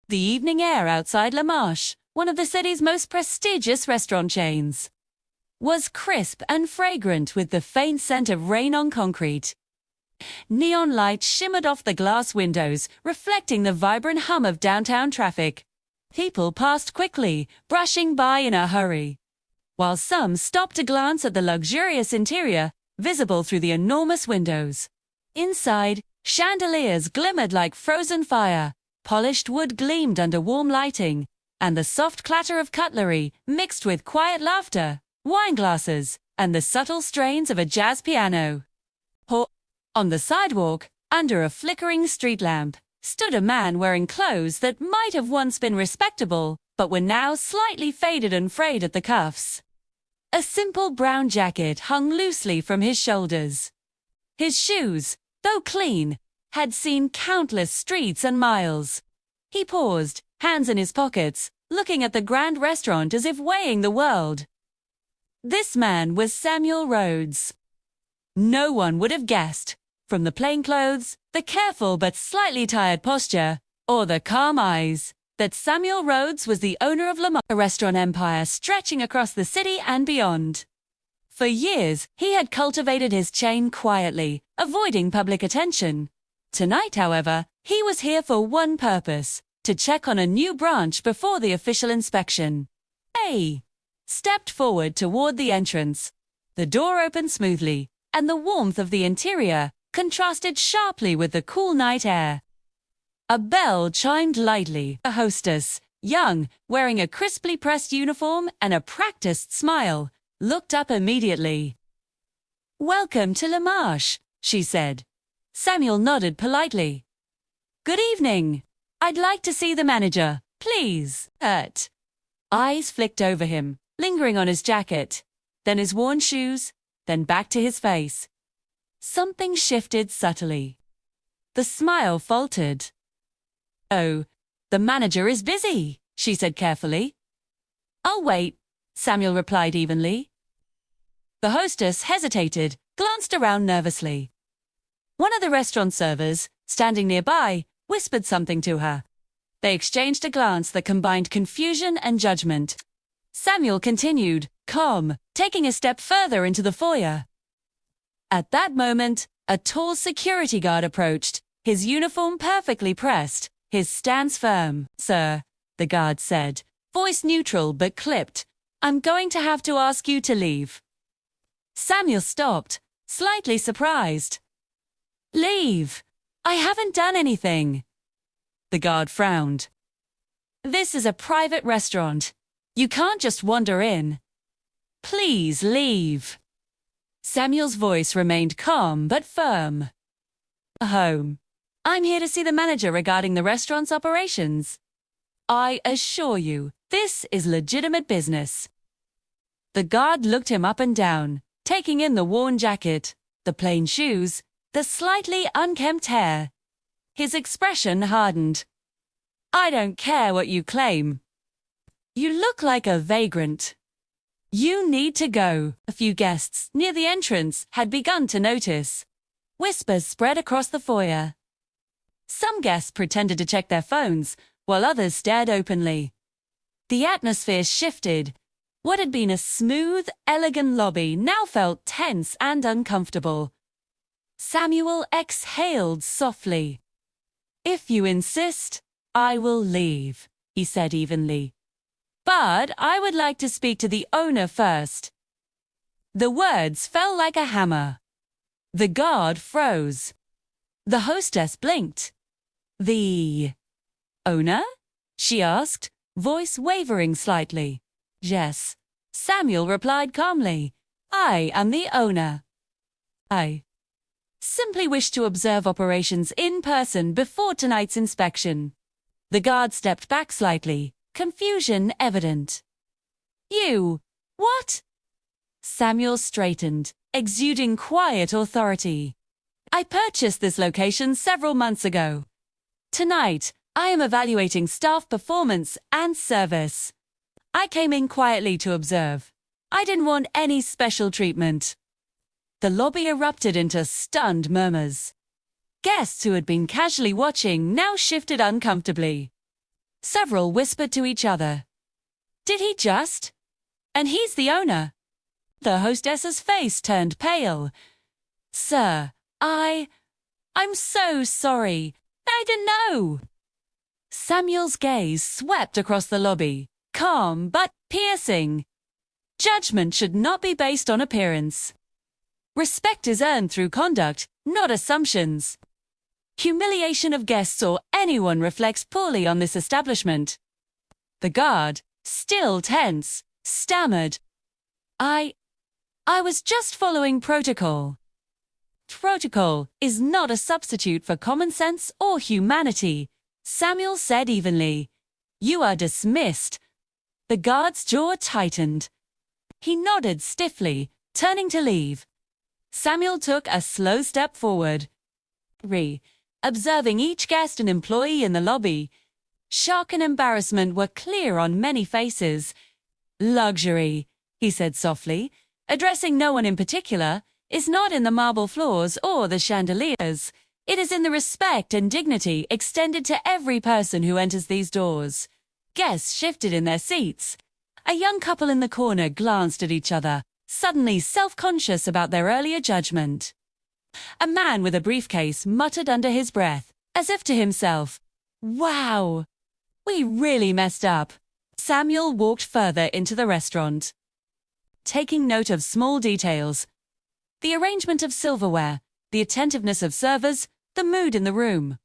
The evening air outside La Marche, one of the city's most prestigious restaurant chains, was crisp and fragrant with the faint scent of rain on concrete. Neon lights shimmered off the glass windows, reflecting the vibrant hum of downtown traffic. People passed quickly, brushing by in a hurry, while some stopped to glance at the luxurious interior, visible through the enormous windows. Inside, chandeliers glimmered like frozen fire, polished wood gleamed under warm lighting, and the soft clatter of cutlery mixed with quiet laughter, wine glasses, and the subtle strains of a jazz piano. On the sidewalk, under a flickering street lamp, stood a man wearing clothes that might have once been respectable, but were now slightly faded and frayed at the cuffs. A simple brown jacket hung loosely from his shoulders. His shoes, though clean, had seen countless streets and miles. He paused, hands in his pockets, looking at the grand restaurant as if weighing the world. This man was Samuel Rhodes. No one would have guessed, from the plain clothes, the careful but slightly tired posture, or the calm eyes, that Samuel Rhodes was the owner of La Marche, a restaurant empire stretching across the city and beyond. For years, he had cultivated his chain quietly, avoiding public attention. Tonight, however, he was here for one purpose: to check on a new branch before the official inspection. He stepped forward toward the entrance. The door opened smoothly, and the warmth of the interior contrasted sharply with the cool night air. A bell chimed lightly. A hostess, young, wearing a crisply pressed uniform and a practiced smile, looked up immediately. "Welcome to La Marche," she said. Samuel nodded politely. "Good evening. I'd like to see the manager, please." Eyes flicked over him, lingering on his jacket, then his worn shoes, then back to his face. Something shifted subtly. The smile faltered. "Oh, the manager is busy," she said carefully. "I'll wait," Samuel replied evenly. The hostess hesitated, glanced around nervously. One of the restaurant servers, standing nearby, whispered something to her. They exchanged a glance that combined confusion and judgment. Samuel continued, calm, taking a step further into the foyer. At that moment, a tall security guard approached, his uniform perfectly pressed, his stance firm. "Sir," the guard said, voice neutral but clipped, "I'm going to have to ask you to leave." Samuel stopped, slightly surprised. "Leave? I haven't done anything." The guard frowned. "This is a private restaurant. You can't just wander in. Please leave." Samuel's voice remained calm but firm. "Home. I'm here to see the manager regarding the restaurant's operations. I assure you, this is legitimate business." The guard looked him up and down, taking in the worn jacket, the plain shoes, the slightly unkempt hair. His expression hardened. "I don't care what you claim. You look like a vagrant. You need to go." A few guests near the entrance had begun to notice. Whispers spread across the foyer. Some guests pretended to check their phones, while others stared openly. The atmosphere shifted. What had been a smooth, elegant lobby now felt tense and uncomfortable. Samuel exhaled softly. "If you insist, I will leave," he said evenly. "But I would like to speak to the owner first." The words fell like a hammer. The guard froze. The hostess blinked. "The owner?" she asked, voice wavering slightly. "Yes," Samuel replied calmly. "I am the owner. I simply wish to observe operations in person before tonight's inspection." The guard stepped back slightly, confusion evident. "You, what?" Samuel straightened, exuding quiet authority. "I purchased this location several months ago. Tonight, I am evaluating staff performance and service. I came in quietly to observe. I didn't want any special treatment." The lobby erupted into stunned murmurs. Guests who had been casually watching now shifted uncomfortably. Several whispered to each other. Did he just? And he's the owner. The hostess's face turned pale. Sir, I'm so sorry. I didn't know. Samuel's gaze swept across the lobby, calm but piercing. Judgment should not be based on appearance. Respect is earned through conduct, not assumptions. Humiliation of guests or anyone reflects poorly on this establishment. The guard, still tense, stammered. I was just following protocol. Protocol is not a substitute for common sense or humanity, Samuel said evenly. You are dismissed. The guard's jaw tightened. He nodded stiffly, turning to leave. Samuel took a slow step forward, observing each guest and employee in the lobby. Shock and embarrassment were clear on many faces. Luxury, he said softly, addressing no one in particular, is not in the marble floors or the chandeliers. It is in the respect and dignity extended to every person who enters these doors. Guests shifted in their seats. A young couple in the corner glanced at each other, suddenly self-conscious about their earlier judgment. A man with a briefcase muttered under his breath, as if to himself, Wow! We really messed up. Samuel walked further into the restaurant, taking note of small details. The arrangement of silverware, the attentiveness of servers, the mood in the room.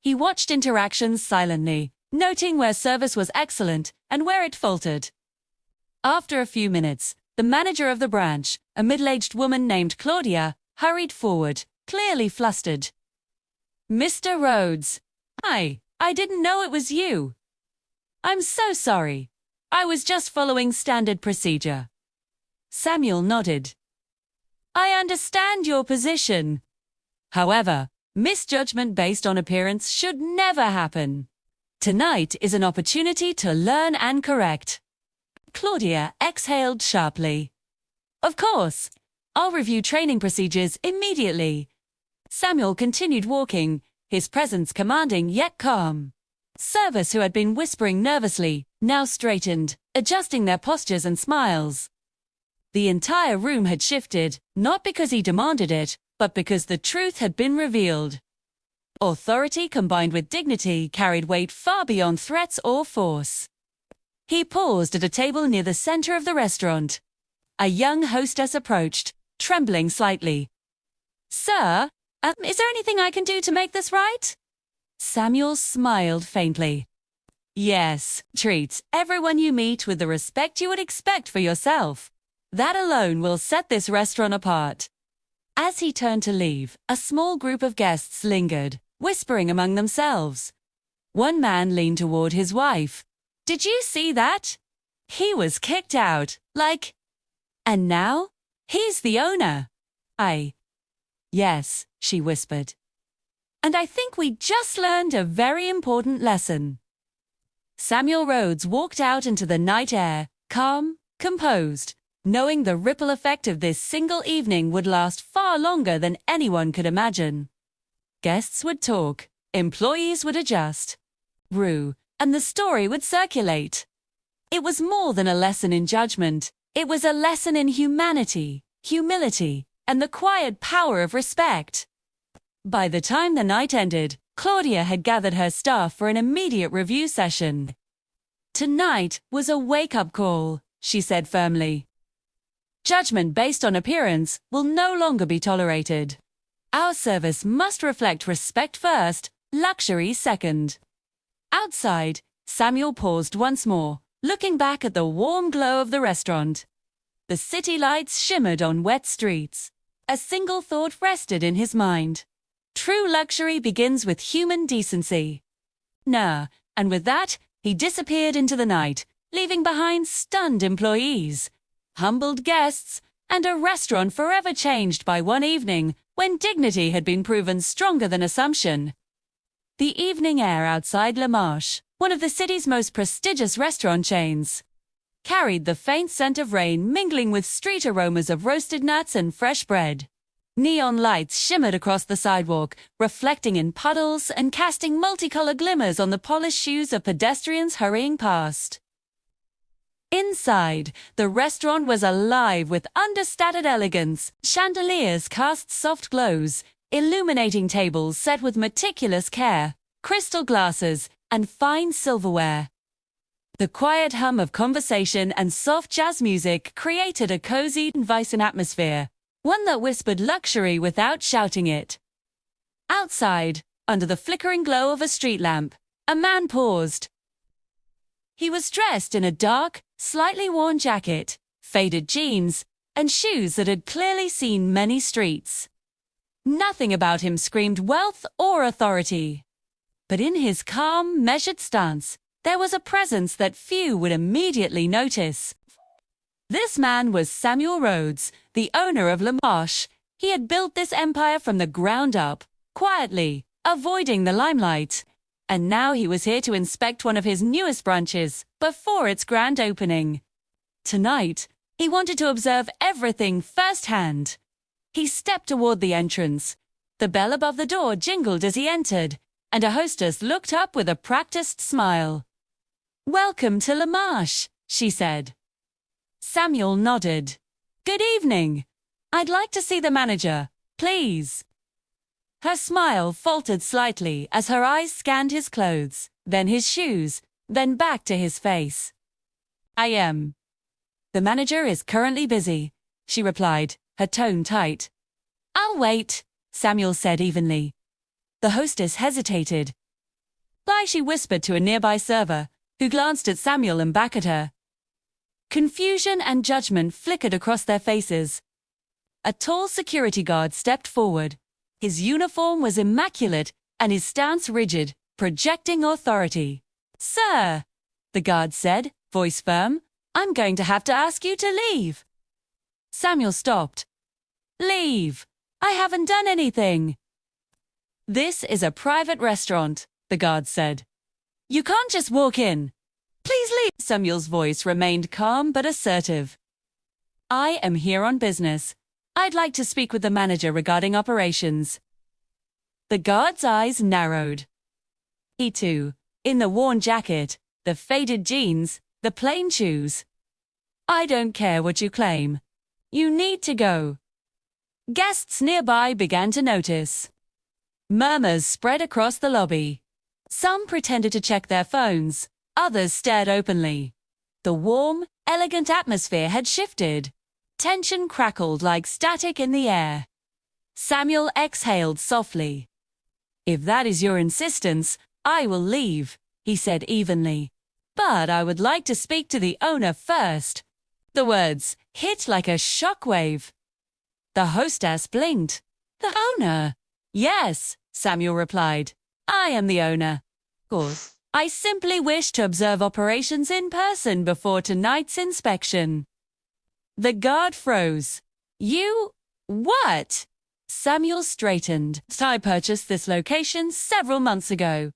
He watched interactions silently, noting where service was excellent and where it faltered. After a few minutes, the manager of the branch, a middle-aged woman named Claudia, hurried forward, clearly flustered. Mr. Rhodes. Hi, I didn't know it was you. I'm so sorry. I was just following standard procedure. Samuel nodded. I understand your position. However, misjudgment based on appearance should never happen. Tonight is an opportunity to learn and correct. Claudia exhaled sharply. Of course. I'll review training procedures immediately. Samuel continued walking, his presence commanding yet calm. Servers who had been whispering nervously now straightened, adjusting their postures and smiles. The entire room had shifted, not because he demanded it, but because the truth had been revealed. Authority combined with dignity carried weight far beyond threats or force. He paused at a table near the center of the restaurant. A young hostess approached, trembling slightly. Sir, is there anything I can do to make this right? Samuel smiled faintly. Yes, treat everyone you meet with the respect you would expect for yourself. That alone will set this restaurant apart. As he turned to leave, a small group of guests lingered, whispering among themselves. One man leaned toward his wife. Did you see that? He was kicked out, like... And now? He's the owner. Yes, she whispered. And I think we just learned a very important lesson. Samuel Rhodes walked out into the night air, calm, composed, knowing the ripple effect of this single evening would last far longer than anyone could imagine. Guests would talk, employees would adjust, and the story would circulate. It was more than a lesson in judgment. It was a lesson in humanity, humility, and the quiet power of respect. By the time the night ended, Claudia had gathered her staff for an immediate review session. Tonight was a wake-up call, she said firmly. Judgment based on appearance will no longer be tolerated. Our service must reflect respect first, luxury second. Outside, Samuel paused once more, looking back at the warm glow of the restaurant. The city lights shimmered on wet streets. A single thought rested in his mind. True luxury begins with human decency. And with that, he disappeared into the night, leaving behind stunned employees, humbled guests, and a restaurant forever changed by one evening when dignity had been proven stronger than assumption. The evening air outside La Marche, one of the city's most prestigious restaurant chains, carried the faint scent of rain mingling with street aromas of roasted nuts and fresh bread. Neon lights shimmered across the sidewalk, reflecting in puddles and casting multicolored glimmers on the polished shoes of pedestrians hurrying past. Inside, the restaurant was alive with understated elegance. Chandeliers cast soft glows, illuminating tables set with meticulous care, crystal glasses, and fine silverware. The quiet hum of conversation and soft jazz music created a cozy, inviting atmosphere, one that whispered luxury without shouting it. Outside, under the flickering glow of a street lamp, a man paused. He was dressed in a dark, slightly worn jacket, faded jeans, and shoes that had clearly seen many streets. Nothing about him screamed wealth or authority. But in his calm, measured stance, there was a presence that few would immediately notice. This man was Samuel Rhodes, the owner of Lamash. He had built this empire from the ground up, quietly, avoiding the limelight. And now he was here to inspect one of his newest branches, before its grand opening. Tonight, he wanted to observe everything firsthand. He stepped toward the entrance. The bell above the door jingled as he entered, and a hostess looked up with a practiced smile. "Welcome to Lamash," she said. Samuel nodded. "Good evening. I'd like to see the manager, please." Her smile faltered slightly as her eyes scanned his clothes, then his shoes, then back to his face. "I am. The manager is currently busy," she replied, her tone tight. "I'll wait," Samuel said evenly. The hostess hesitated. "Bye," she whispered to a nearby server, who glanced at Samuel and back at her. Confusion and judgment flickered across their faces. A tall security guard stepped forward. His uniform was immaculate and his stance rigid, projecting authority. "Sir," the guard said, voice firm, "I'm going to have to ask you to leave." Samuel stopped. "Leave? I haven't done anything." "This is a private restaurant," the guard said. "You can't just walk in. Please leave." Samuel's voice remained calm but assertive. "I am here on business. I'd like to speak with the manager regarding operations." The guard's eyes narrowed. He too, in the worn jacket, the faded jeans, the plain shoes. "I don't care what you claim. You need to go." Guests nearby began to notice. Murmurs spread across the lobby. Some pretended to check their phones, others stared openly. The warm, elegant atmosphere had shifted. Tension crackled like static in the air. Samuel exhaled softly. "If that is your insistence, I will leave," he said evenly. "But I would like to speak to the owner first." The words hit like a shockwave. The hostess blinked. "The owner?" "Yes," Samuel replied. "I am the owner. Of course, I simply wish to observe operations in person before tonight's inspection." The guard froze. "You... what?" Samuel straightened. "I purchased this location several months ago.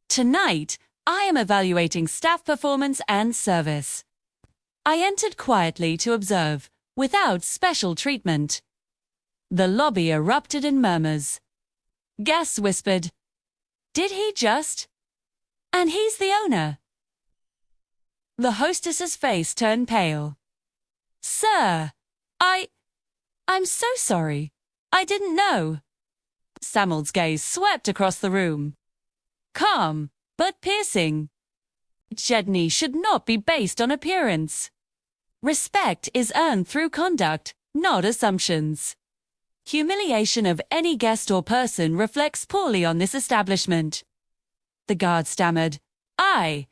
Tonight, I am evaluating staff performance and service." I entered quietly to observe, without special treatment. The lobby erupted in murmurs. Guests whispered, "Did he just? And he's the owner." The hostess's face turned pale. "Sir, I'm so sorry. I didn't know." Samuel's gaze swept across the room. Calm, but piercing. Jedney should not be based on appearance. Respect is earned through conduct, not assumptions. Humiliation of any guest or person reflects poorly on this establishment. The guard stammered, I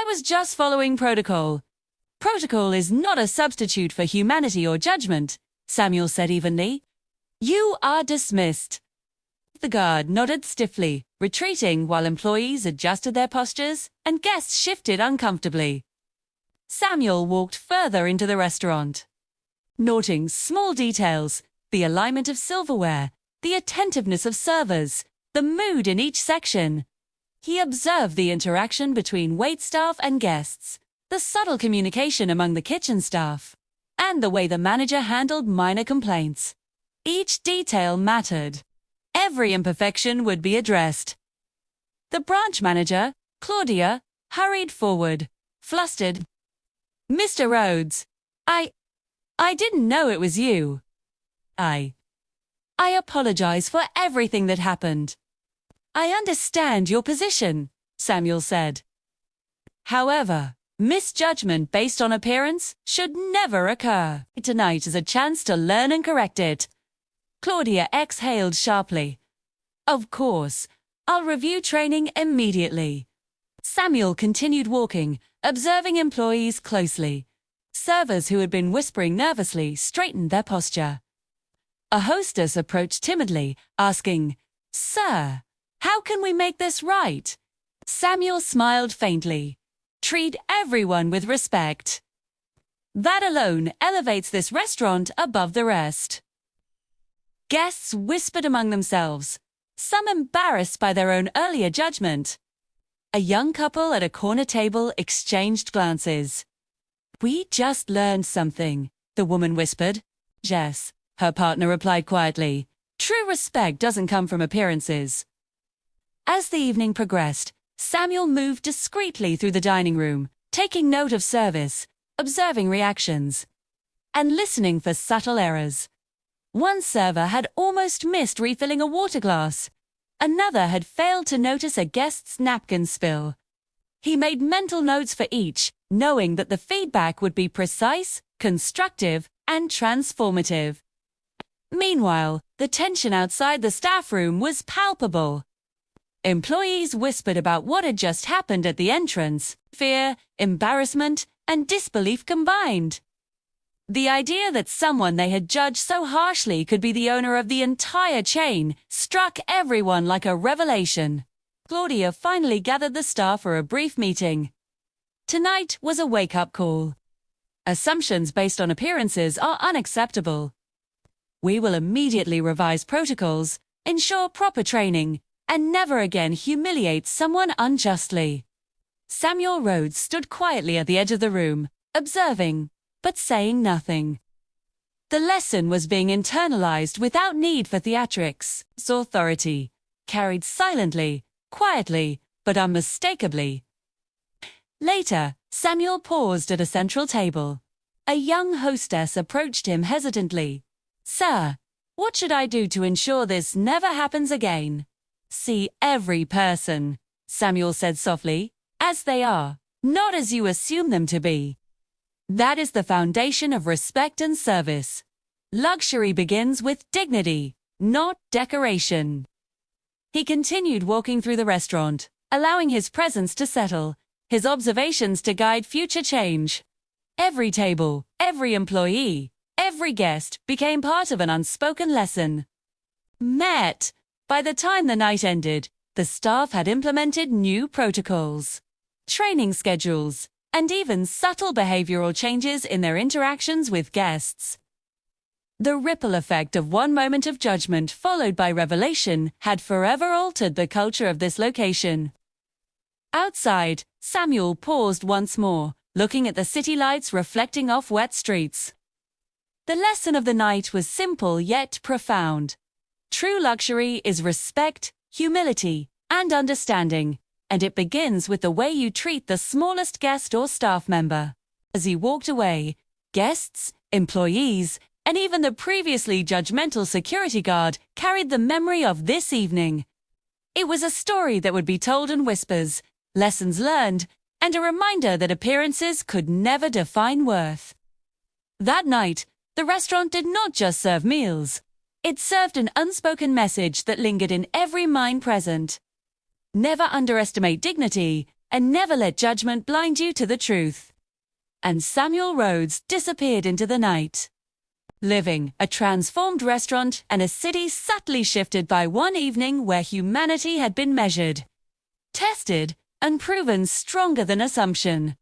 was just following protocol." "Protocol is not a substitute for humanity or judgment," Samuel said evenly. "You are dismissed." The guard nodded stiffly, retreating while employees adjusted their postures and guests shifted uncomfortably. Samuel walked further into the restaurant. Noting small details, the alignment of silverware, the attentiveness of servers, the mood in each section, he observed the interaction between waitstaff and guests, the subtle communication among the kitchen staff, and the way the manager handled minor complaints. Each detail mattered. Every imperfection would be addressed. The branch manager, Claudia, hurried forward, flustered. "Mr. Rhodes, I didn't know it was you. I apologize for everything that happened." "I understand your position," Samuel said. "However, misjudgment based on appearance should never occur. Tonight is a chance to learn and correct it." Claudia exhaled sharply. "Of course, I'll review training immediately." Samuel continued walking, observing employees closely. Servers who had been whispering nervously straightened their posture. A hostess approached timidly, asking, "Sir, how can we make this right?" Samuel smiled faintly. "Treat everyone with respect. That alone elevates this restaurant above the rest." Guests whispered among themselves, some embarrassed by their own earlier judgment. A young couple at a corner table exchanged glances. "We just learned something," the woman whispered. "Yes," her partner replied quietly. "True respect doesn't come from appearances." As the evening progressed, Samuel moved discreetly through the dining room, taking note of service, observing reactions, and listening for subtle errors. One server had almost missed refilling a water glass. Another had failed to notice a guest's napkin spill. He made mental notes for each, knowing that the feedback would be precise, constructive, and transformative. Meanwhile, the tension outside the staff room was palpable. Employees whispered about what had just happened at the entrance, fear, embarrassment, and disbelief combined. The idea that someone they had judged so harshly could be the owner of the entire chain struck everyone like a revelation. Claudia finally gathered the staff for a brief meeting. Tonight was a wake-up call. Assumptions based on appearances are unacceptable. We will immediately revise protocols, ensure proper training, and never again humiliate someone unjustly. Samuel Rhodes stood quietly at the edge of the room, observing, but saying nothing. The lesson was being internalized without need for theatrics. Its authority, carried silently, quietly, but unmistakably. Later, Samuel paused at a central table. A young hostess approached him hesitantly. "Sir, what should I do to ensure this never happens again?" "See every person," Samuel said softly, "as they are, not as you assume them to be. That is the foundation of respect and service. Luxury begins with dignity, not decoration." He continued walking through the restaurant, allowing his presence to settle, his observations to guide future change. Every table, every employee, every guest became part of an unspoken lesson. By the time the night ended, the staff had implemented new protocols, training schedules, and even subtle behavioral changes in their interactions with guests. The ripple effect of one moment of judgment followed by revelation had forever altered the culture of this location. Outside, Samuel paused once more, looking at the city lights reflecting off wet streets. The lesson of the night was simple yet profound. True luxury is respect, humility, and understanding, and it begins with the way you treat the smallest guest or staff member. As he walked away, guests, employees, and even the previously judgmental security guard carried the memory of this evening. It was a story that would be told in whispers, lessons learned, and a reminder that appearances could never define worth. That night, the restaurant did not just serve meals. It served an unspoken message that lingered in every mind present. Never underestimate dignity, and never let judgment blind you to the truth. And Samuel Rhodes disappeared into the night, living a transformed restaurant and a city subtly shifted by one evening where humanity had been measured, tested, and proven stronger than assumption.